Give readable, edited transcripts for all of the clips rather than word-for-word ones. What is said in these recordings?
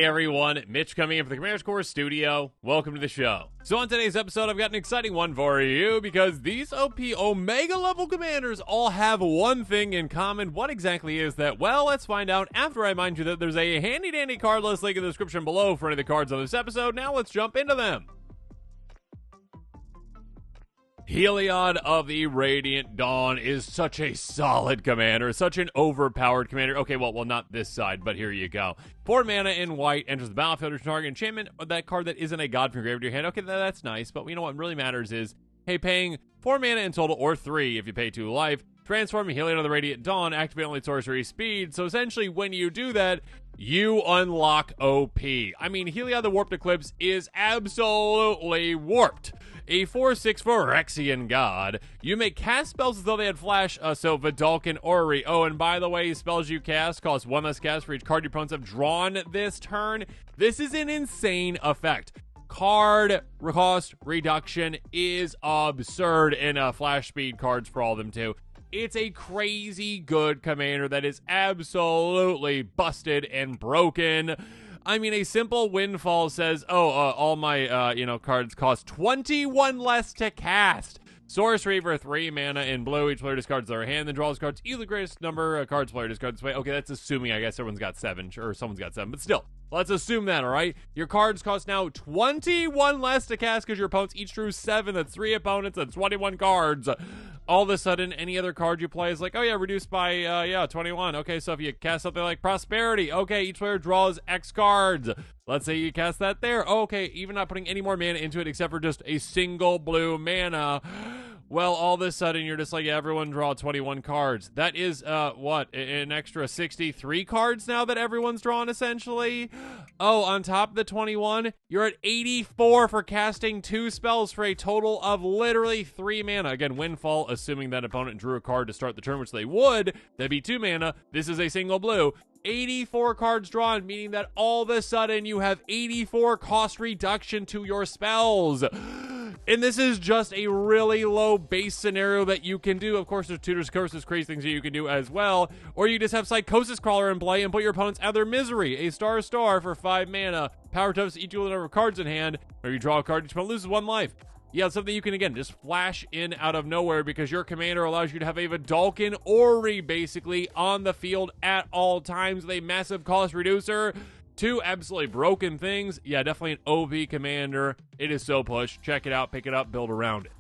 Hey everyone, Mitch coming in for the Commander's Core Studio. Welcome to the show. So on today's episode, I've got an exciting one for you because these OP Omega level commanders all have one thing in common. What exactly is that? Well, let's find out after I remind you that there's a handy dandy card list link in the description below for any of the cards on this episode. Now let's jump into them. Heliod of the Radiant Dawn is such a solid commander, such an overpowered commander. Okay, well, not this side, but here you go. 4 mana in white, enters the battlefield, return target enchantment, that card that isn't a god from your grave to your hand. Okay, that's nice, but you know what really matters is, hey, paying 4 mana in total, or 3 if you pay 2 life, transform Heliod of the Radiant Dawn, activate only sorcery speed. So essentially, when you do that, you unlock OP. I memean, Heliod the Warped Eclipse is absolutely warped. A 4/6 Phyrexian god. You may cast spells as though they had flash, so Vidalcan Orrery. Oh, and by the way, spells you cast cost 1 less cast for each card your opponents have drawn this turn. This is an insane effect. Card cost reduction is absurd in flash speed cards for all of them too. It's a crazy good commander that is absolutely busted and broken. I mean, a simple windfall says, all my, cards cost 21 less to cast. Sorcery for 3 mana in blue. Each player discards their hand, then draws cards. Either the greatest number of cards player discards this way. Okay, that's assuming, I guess, everyone's got 7, or someone's got 7, but still. Let's assume that, all right? Your cards cost now 21 less to cast because your opponents each drew 7. That's 3 opponents. That's 21 cards. All of a sudden, any other card you play is like, oh yeah, reduced by, 21. Okay, so if you cast something like Prosperity, okay, each player draws X cards. Let's say you cast that there. Okay, even not putting any more mana into it except for just a single blue mana. Well, all of a sudden, you're just like, yeah, everyone draw 21 cards. That is, an extra 63 cards now that everyone's drawn, essentially? Oh, on top of the 21, you're at 84 for casting 2 spells for a total of literally 3 mana. Again, windfall, assuming that opponent drew a card to start the turn, which they would. That'd be 2 mana. This is a single blue. 84 cards drawn, meaning that all of a sudden you have 84 cost reduction to your spells. And this is just a really low base scenario that you can do. Of course, there's Tutor's Curses, crazy things that you can do as well. Or you just have Psychosis Crawler in play and put your opponents out of their misery. A star for 5 mana. Power toughs equal the number of cards in hand. Or you draw a card, each opponent loses 1 life. Yeah, it's something you can, again, just flash in out of nowhere because your commander allows you to have a Vidalcan Orrery, basically, on the field at all times with a massive cost reducer. 2 absolutely broken things. Yeah, definitely an OP commander. It is so push. Check it out, pick it up, build around it.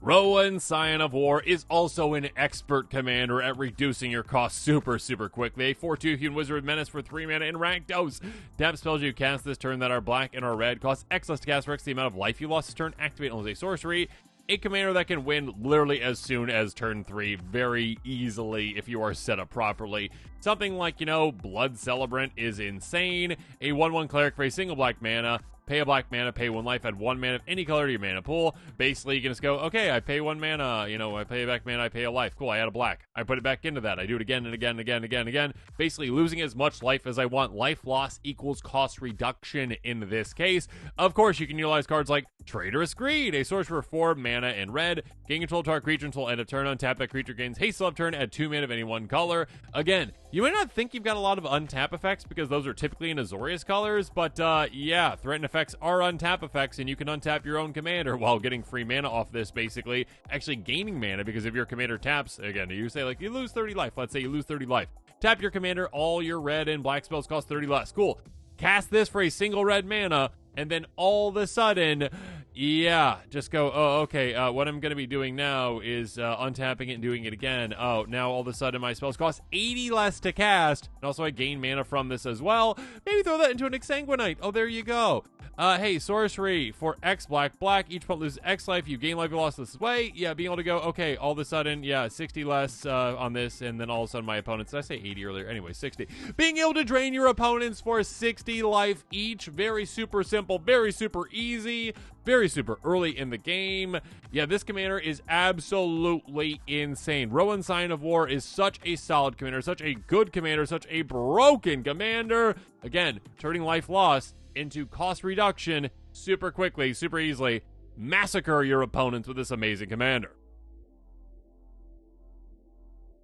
Rowan, Scion of War, is also an expert commander at reducing your costs super quickly. A 4/2 Human Wizard with Menace for 3 mana in Rakdos. Tap spells you cast this turn that are black and are red. Cost X less to cast for X the amount of life you lost this turn. Activate only a sorcery. A commander that can win literally as soon as turn 3 very easily if you are set up properly. Something like, Blood Celebrant is insane. A 1/1 cleric for a single black mana. Pay a black mana, pay 1 life, add 1 mana of any color to your mana pool. Basically, you can just go, okay, I pay 1 mana, I pay back mana, I pay a life. Cool, I add a black. I put it back into that. I do it again and again and again and again and again. Basically, losing as much life as I want. Life loss equals cost reduction in this case. Of course, you can utilize cards like Traitorous Greed, a sorcerer for 4 mana in red. Gain control target creature until end of turn. Untap that creature, gains haste till end of turn, add 2 mana of any one color. Again, you may not think you've got a lot of untap effects because those are typically in Azorius colors, but yeah, threatened effects are untap effects, and you can untap your own commander while getting free mana off this, basically. Actually gaining mana, because if your commander taps, again, you say, like, you lose 30 life. Let's say you lose 30 life. Tap your commander, all your red and black spells cost 30 less. Cool. Cast this for a single red mana, and then all of a sudden, yeah, just go, oh, okay, what I'm going to be doing now is untapping it and doing it again. Oh, now all of a sudden my spells cost 80 less to cast, and also I gain mana from this as well. Maybe throw that into an Exsanguinite. Oh, there you go. Hey, sorcery for X black. Each opponent loses X life. You gain life you lost this way. Yeah, being able to go, okay, all of a sudden, yeah, 60 less on this, and then all of a sudden my opponents, did I say 80 earlier? Anyway, 60. Being able to drain your opponents for 60 life each. Very super simple, very super easy, very super early in the game. Yeah, this commander is absolutely insane. Rowan, Scion of War is such a solid commander, such a good commander, such a broken commander. Again, turning life lost into cost reduction super quickly, super easily. Massacre your opponents with this amazing commander.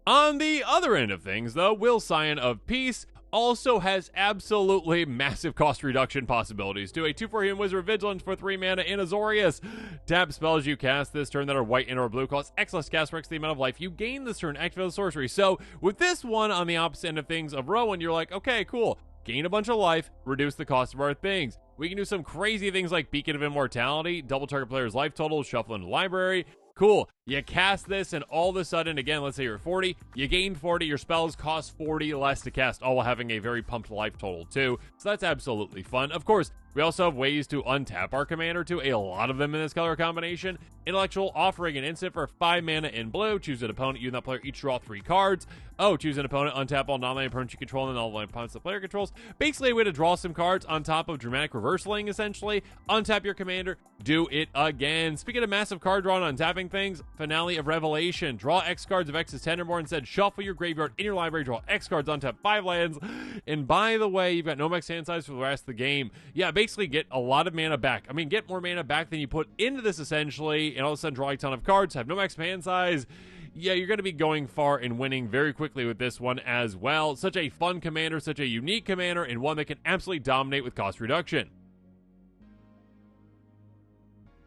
On the other end of things, though, Will, Scion of Peace, also has absolutely massive cost reduction possibilities. Do a 2/4 Human Wizard Vigilance for 3 mana in Azorius. Tap spells you cast this turn that are white and or blue cost X less cast for X the amount of life you gain this turn. Activate the sorcery. So with this one on the opposite end of things of Rowan, you're like, okay, cool. Gain a bunch of life, reduce the cost of our things. We can do some crazy things like Beacon of Immortality, double target player's life total, shuffle into library. Cool. You cast this, and all of a sudden, again, let's say you're 40, you gain 40, your spells cost 40 less to cast, all while having a very pumped life total, too. So that's absolutely fun. Of course, we also have ways to untap our commander, too. A lot of them in this color combination. Intellectual, offering an instant for 5 mana in blue. Choose an opponent. You and that player each draw 3 cards. Oh, choose an opponent, untap all non-land opponents you control, and all land opponents the player controls. Basically, a way to draw some cards on top of dramatic reversaling, essentially. Untap your commander. Do it again. Speaking of massive card draw and untapping things, Finale of Revelation. Draw X cards of X is 10 or more. Instead, shuffle your graveyard in your library. Draw X cards, untap 5 lands. And by the way, you've got no max hand size for the rest of the game. Yeah, basically get a lot of mana back. I mean, get more mana back than you put into this, essentially, and all of a sudden draw a ton of cards, have no max hand size. Yeah, you're going to be going far and winning very quickly with this one as well. Such a fun commander, such a unique commander, and one that can absolutely dominate with cost reduction.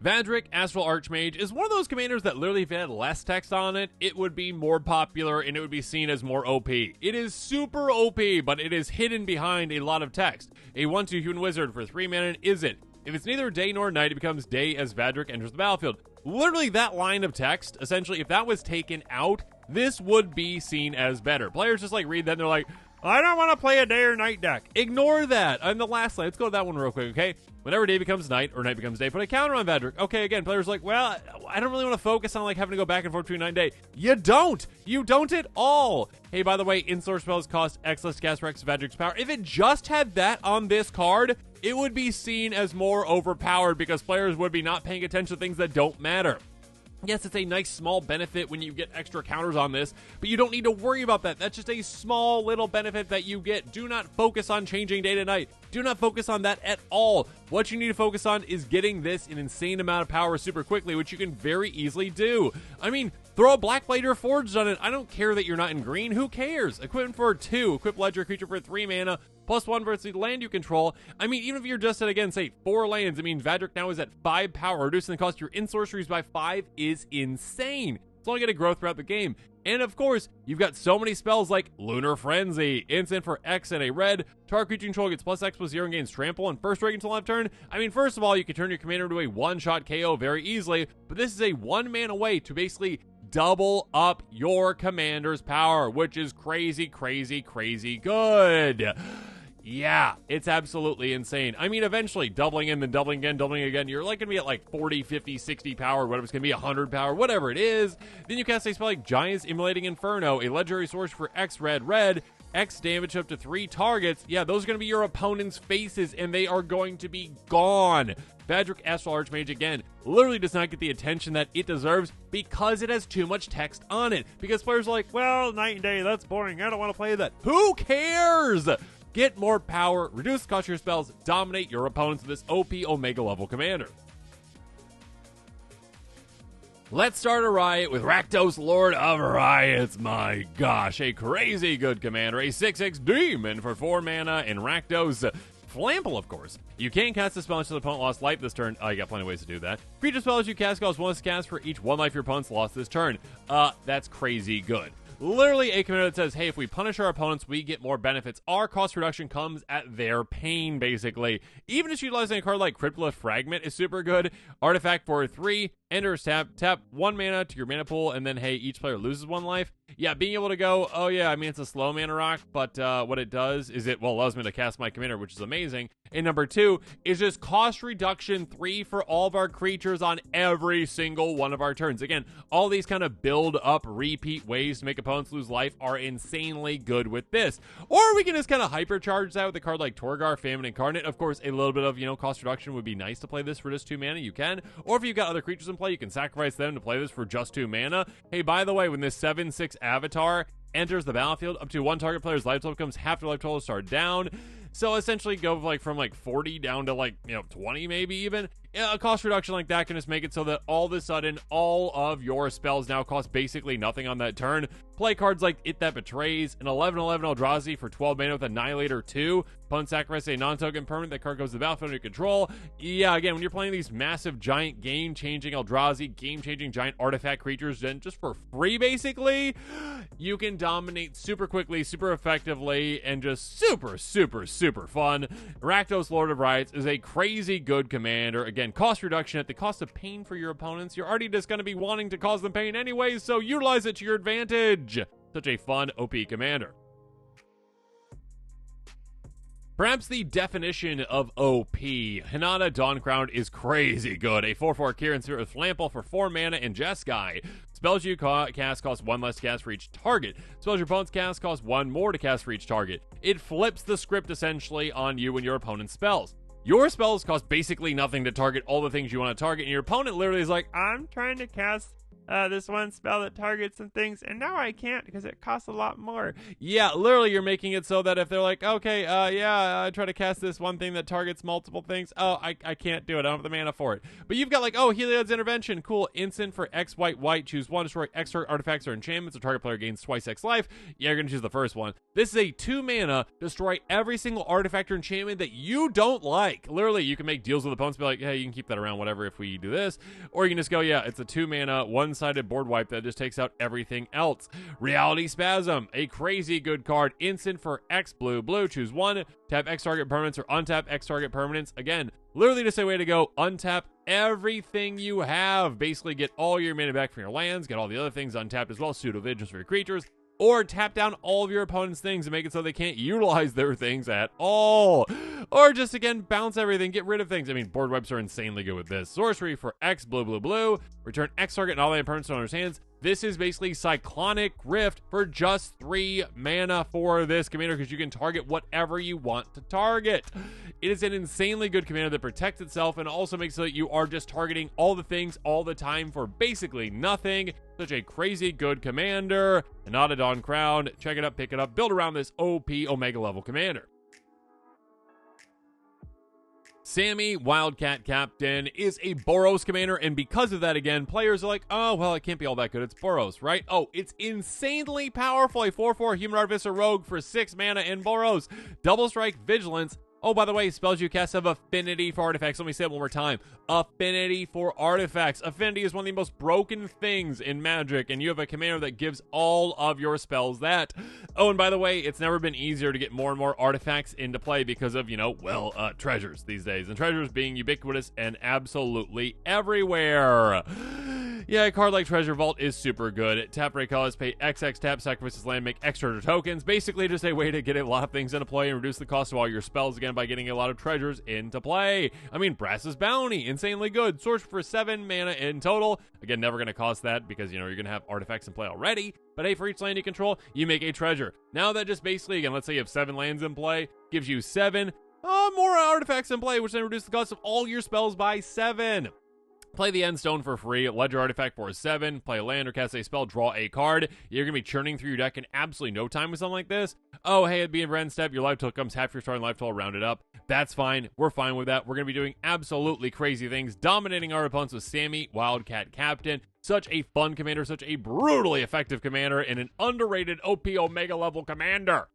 Vadric, Astral Archmage, is one of those commanders that literally, if it had less text on it, it would be more popular and it would be seen as more OP. It is super OP, but it is hidden behind a lot of text. A 1/2 Human Wizard for 3 mana isn't. If it's neither day nor night, it becomes day as Vadric enters the battlefield. Literally, that line of text, essentially, if that was taken out, this would be seen as better. Players just like read that and they're like, I don't want to play a day or night deck. Ignore that. And the last line, let's go to that one real quick, okay? Whenever day becomes night or night becomes day, put a counter on Vadric. Okay, again, players are like, well, I don't really want to focus on like having to go back and forth between night and day. You don't. You don't at all. Hey, by the way, in-source spells cost X less cast for X Vadric's power. If it just had that on this card, it would be seen as more overpowered because players would be not paying attention to things that don't matter. Yes, it's a nice small benefit when you get extra counters on this, but you don't need to worry about that. That's just a small little benefit that you get. Do not focus on changing day to night. Do not focus on that at all. What you need to focus on is getting this an insane amount of power super quickly, which you can very easily do. I mean, throw a Black Blade or Forged on it. I don't care that you're not in green. Who cares? Equipment for 2. Equip Ledger creature for 3 mana. +1 versus the land you control. I mean, even if you're just at, again, say 4 lands, I mean, Vadric now is at 5 power. Reducing the cost of your in-sorceries by 5 is insane. It's only going to grow throughout the game. And of course, you've got so many spells like Lunar Frenzy, instant for X and a red. Target creature control gets +X/+0 and gains trample and first strike until left turn. I mean, first of all, you can turn your commander into a one-shot KO very easily, but this is a 1-mana way to basically double up your commander's power, which is crazy, crazy, crazy good. Yeah, it's absolutely insane. I mean, eventually, doubling in, then doubling again, you're like going to be at like 40, 50, 60 power, whatever it's going to be, 100 power, whatever it is. Then you cast a spell like Giant's Immolating Inferno, a legendary source for X red, X damage up to 3 targets. Yeah, those are going to be your opponent's faces, and they are going to be gone. Vadric Astral Archmage, again, literally does not get the attention that it deserves because it has too much text on it. Because players are like, well, night and day, that's boring. I don't want to play that. Who cares? Get more power, reduce the cost of your spells, dominate your opponents with this OP Omega level commander. Let's start a riot with Rakdos, Lord of Riots. My gosh, a crazy good commander. A 6/6 demon for 4 mana in Rakdos. Flample, of course. You can't cast a spell until the opponent lost life this turn. Oh, you got plenty of ways to do that. Creature spells you cast cost 1 to cast for each 1 life your opponent's lost this turn. That's crazy good. Literally a commander that says, hey, if we punish our opponents, we get more benefits. Our cost reduction comes at their pain, basically. Even just utilizing a card like Cryptolith Fragment is super good. Artifact for 3, enters, tap 1 mana to your mana pool, and then, hey, each player loses 1 life. Yeah, being able to go, oh yeah, I mean, it's a slow mana rock, but what it does is it, well, allows me to cast my commander, which is amazing. And number 2 is just cost reduction 3 for all of our creatures on every single one of our turns. Again, all these kind of build up, repeat ways to make opponents lose life are insanely good with this. Or we can just kind of hypercharge that with a card like Torgar, Famine Incarnate. Of course, a little bit of, cost reduction would be nice to play this for just 2 mana. You can. Or if you've got other creatures in play, you can sacrifice them to play this for just 2 mana. Hey, by the way, when this 7/6 Avatar enters the battlefield, up to 1 target player's life total becomes half their life total to start down. So essentially go from 40 down to 20 maybe even. A cost reduction like that can just make it so that all of a sudden all of your spells now cost basically nothing on that turn. Play cards like It That Betrays, an 11/11 Eldrazi for 12 mana with Annihilator 2. Opponent sacrifice a non-token permanent. That card goes to the battlefield under control. Yeah, again, when you're playing these massive, giant, game-changing Eldrazi, game-changing giant artifact creatures, then just for free, basically, you can dominate super quickly, super effectively, and just super, super, super fun. Rakdos, Lord of Riots, is a crazy good commander. Again, cost reduction at the cost of pain for your opponents. You're already just going to be wanting to cause them pain anyways, so utilize it to your advantage. Such a fun OP commander. Perhaps the definition of OP, Hinata Dawncrown is crazy good. A 4/4 Kieran Spirit with Flample for 4 mana and Jeskai. Spells you cast cost 1 less to cast for each target. Spells your opponent's cast cost 1 more to cast for each target. It flips the script essentially on you and your opponent's spells. Your spells cost basically nothing to target all the things you want to target, and your opponent literally is like, I'm trying to cast this one spell that targets some things, and now I can't because it costs a lot more. Yeah, literally you're making it so that if they're like, okay, I try to cast this one thing that targets multiple things, I can't do it, I don't have the mana for it. But you've got like, Heliod's Intervention, cool, instant for X white, choose 1, destroy X artifacts or enchantments, or target player gains twice X life. Yeah, you're gonna choose the first one. This is a 2 mana, destroy every single artifact or enchantment that you don't like. Literally, you can make deals with opponents, be like, hey, you can keep that around, whatever, if we do this. Or you can just go, yeah, it's a 2 mana, one-sided board wipe that just takes out everything else. Reality Spasm, a crazy good card, instant for X blue, choose 1, tap X target permanents or untap X target permanents. Again, literally just a way to go untap everything you have. Basically get all your mana back from your lands, get all the other things untapped as well, pseudo vigilance for your creatures, or tap down all of your opponent's things and make it so they can't utilize their things at all. Or just, again, bounce everything, get rid of things. I mean, board wipes are insanely good with this. Sorcery for X blue, return X target and all the opponent's owner's hands. This is basically Cyclonic Rift for just 3 mana for this commander, because you can target whatever you want to target. It is an insanely good commander that protects itself and also makes it so that you are just targeting all the things all the time for basically nothing. Such a crazy good commander. Hinata Dawncrown. Check it out, pick it up, build around this OP Omega level commander. Sammy, Wildcat Captain, is a Boros commander, and because of that, again, players are like, oh, well, it can't be all that good, it's Boros, right? Oh, it's insanely powerful, a 4/4 Human Artificer Rogue for 6 mana in Boros. Double Strike, Vigilance. Oh, by the way, spells you cast have affinity for artifacts. Let me say it one more time. Affinity for artifacts. Affinity is one of the most broken things in Magic, and you have a commander that gives all of your spells that. Oh, and by the way, it's never been easier to get more and more artifacts into play because of, treasures these days. And treasures being ubiquitous and absolutely everywhere. Yeah, a card like Treasure Vault is super good. Tap Ray colors, pay XX, tap, sacrifices land, make extra tokens. Basically just a way to get a lot of things into play and reduce the cost of all your spells again by getting a lot of treasures into play. I mean, Brass's Bounty, insanely good. Source for 7 mana in total. Again, never going to cost that because, you're going to have artifacts in play already. But hey, for each land you control, you make a treasure. Now that just basically, again, let's say you have 7 lands in play, gives you 7 more artifacts in play, which then reduce the cost of all your spells by 7. Play the End Stone for free, Ledger Artifact for 7, play a land or cast a spell, draw a card. You're going to be churning through your deck in absolutely no time with something like this. Oh, hey, it'd be in Ren Step, your life total comes half your starting life total rounded up. That's fine. We're fine with that. We're going to be doing absolutely crazy things, dominating our opponents with Sammy, Wildcat Captain. Such a fun commander, such a brutally effective commander, and an underrated OP Omega level commander.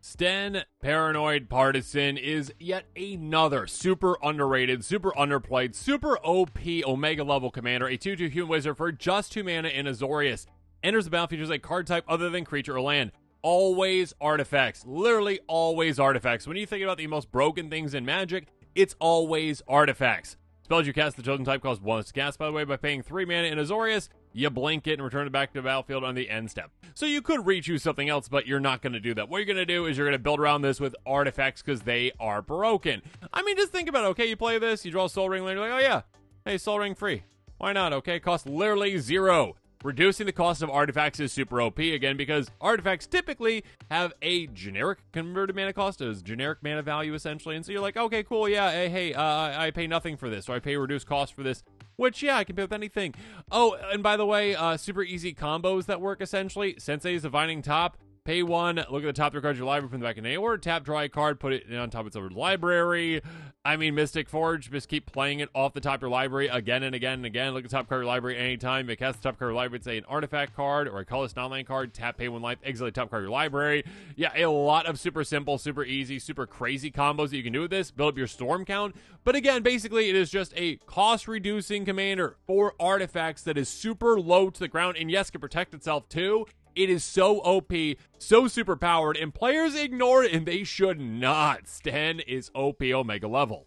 Sten, Paranoid Partisan, is yet another super underrated, super underplayed, super OP Omega level commander, a 2/2 human wizard for just 2 mana in Azorius. Enters the battlefield, features a card type other than creature or land. Always artifacts. Literally always artifacts. When you think about the most broken things in Magic, it's always artifacts. Spells you cast the chosen type cost 1 to cast, by the way, by paying 3 mana in Azorius. You blink it and return it back to the battlefield on the end step. So you could re-choose something else, but you're not going to do that. What you're going to do is you're going to build around this with artifacts because they are broken. I mean, just think about it, okay? You play this, you draw a Soul Ring later, you're like, oh yeah, hey, Soul Ring free. Why not, okay? Costs literally 0. Reducing the cost of artifacts is super OP, again, because artifacts typically have a generic converted mana cost, as generic mana value, essentially. And so you're like, okay, cool, yeah, hey, I pay nothing for this, or I pay reduced cost for this, which, yeah, I can pay with anything. Oh, and by the way, super easy combos that work, essentially. Sensei's Divining Top. Pay 1, look at the top 3 cards of your library from the back of the order, tap, draw a card, put it on top of its over library. I mean, Mystic Forge, just keep playing it off the top of your library again and again and again. Look at the top card of your library anytime. You cast the top card of your library, say an artifact card or a colorless non-land card, tap, pay 1 life, exile the top card of your library. Yeah, a lot of super simple, super easy, super crazy combos that you can do with this. Build up your storm count. But again, basically, it is just a cost-reducing commander for artifacts that is super low to the ground, and yes, can protect itself too. It is so OP, so super powered, and players ignore it, and they should not. Sten is OP Omega level.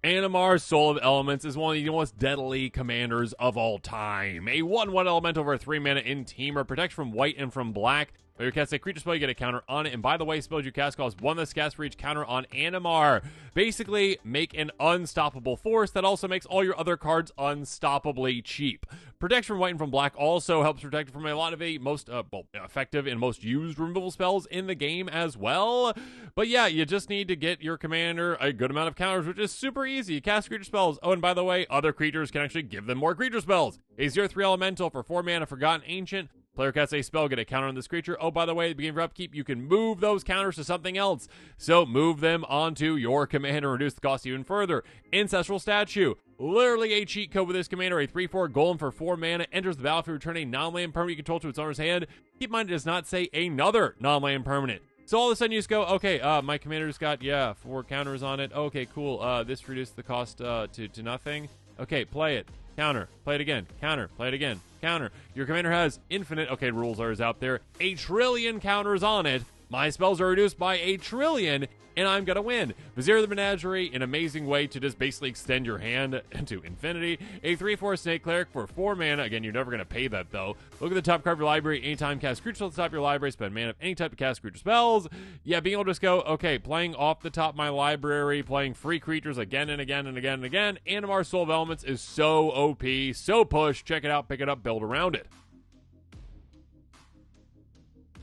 Animar, Soul of Elements, is one of the most deadly commanders of all time. A 1/1 elemental over 3 mana in Teamer, protects from white and from black. When you cast a creature spell, you get a counter on it. And by the way, spells you cast cost 1 less cast for each counter on Animar. Basically, make an unstoppable force that also makes all your other cards unstoppably cheap. Protection from white and from black also helps protect from a lot of the most effective and most used removal spells in the game as well. But yeah, you just need to get your commander a good amount of counters, which is super easy. You cast creature spells. Oh, and by the way, other creatures can actually give them more creature spells. A 0/3 elemental for 4 mana, Forgotten Ancient. Player casts a spell, get a counter on this creature. Oh, by the way, at the beginning of your upkeep, you can move those counters to something else. So move them onto your commander and reduce the cost even further. Ancestral Statue. Literally a cheat code with this commander. A 3/4 golem for 4 mana. Enters the battlefield, return a non-land permanent you control to its owner's hand. Keep in mind, it does not say another non-land permanent. So all of a sudden you just go, okay, my commander's got, 4 counters on it. Okay, cool. This reduced the cost to nothing. Okay, play it. Counter. Play it again. Counter. Play it again. Counter. Your commander has infinite, okay, rules are out there, 1 trillion counters on it. My spells are reduced by 1 trillion, and I'm gonna win. Vizier the Menagerie, an amazing way to just basically extend your hand to infinity. A 3/4 Snake Cleric for 4 mana. Again, you're never gonna pay that though. Look at the top card of your library. Anytime cast creature spells at the top of your library, spend mana of any type to cast creature spells. Yeah, being able to just go, okay, playing off the top of my library, playing free creatures again and again and again and again. Animar, Soul of Elements is so OP, so push. Check it out, pick it up, build around it.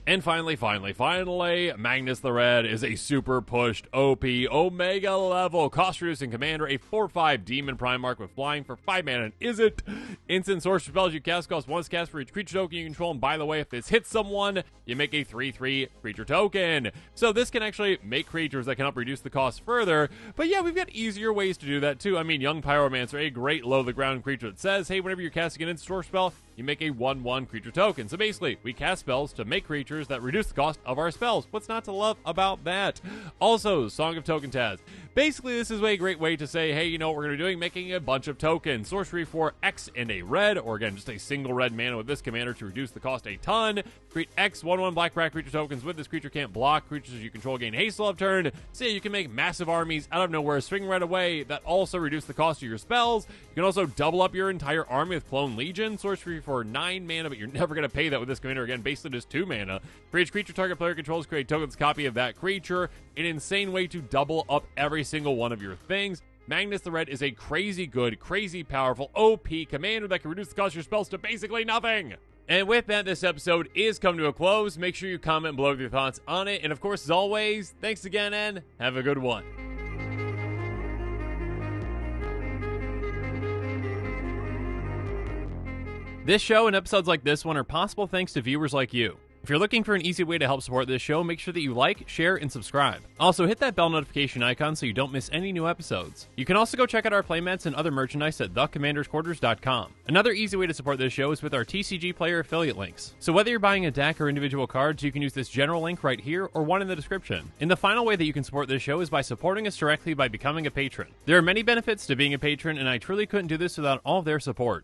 And finally, Magnus the Red is a super pushed OP Omega level cost-reducing commander, a 4/5 Demon Primarch with flying for 5 mana, and is it? Instant sorcery spells you cast cost 1 cast for each creature token you control, and by the way, if this hits someone, you make a 3/3 creature token. So this can actually make creatures that can help reduce the cost further, but yeah, we've got easier ways to do that too. I mean, Young Pyromancer, a great low-the-ground creature that says, hey, whenever you're casting an instant sorcery spell, you make a 1/1 creature token. So basically, we cast spells to make creatures that reduce the cost of our spells. What's not to love about that? Also, Song of Token Taz. Basically, this is a great way to say, hey, you know what we're going to be doing? Making a bunch of tokens. Sorcery for X and a red, or again, just a single red mana with this commander to reduce the cost a ton. Create X 1/1 black rat creature tokens with this creature can't block. Creatures you control gain haste of turn. So yeah, you can make massive armies out of nowhere, swing right away, that also reduce the cost of your spells. You can also double up your entire army with Clone Legion. Sorcery for 9 mana, but you're never going to pay that with this commander. Again, basically just 2 mana. For each creature target player controls, create tokens copy of that creature. An insane way to double up every single one of your things. Magnus the Red is a crazy good, crazy powerful OP commander that can reduce the cost of your spells to basically nothing. And with that, this episode is coming to a close. Make sure you comment below with your thoughts on it. And of course, as always, thanks again and have a good one. This show and episodes like this one are possible thanks to viewers like you. If you're looking for an easy way to help support this show, make sure that you like, share, and subscribe. Also, hit that bell notification icon so you don't miss any new episodes. You can also go check out our playmats and other merchandise at thecommandersquarters.com. Another easy way to support this show is with our TCG Player affiliate links. So whether you're buying a deck or individual cards, you can use this general link right here or one in the description. And the final way that you can support this show is by supporting us directly by becoming a patron. There are many benefits to being a patron, and I truly couldn't do this without all of their support.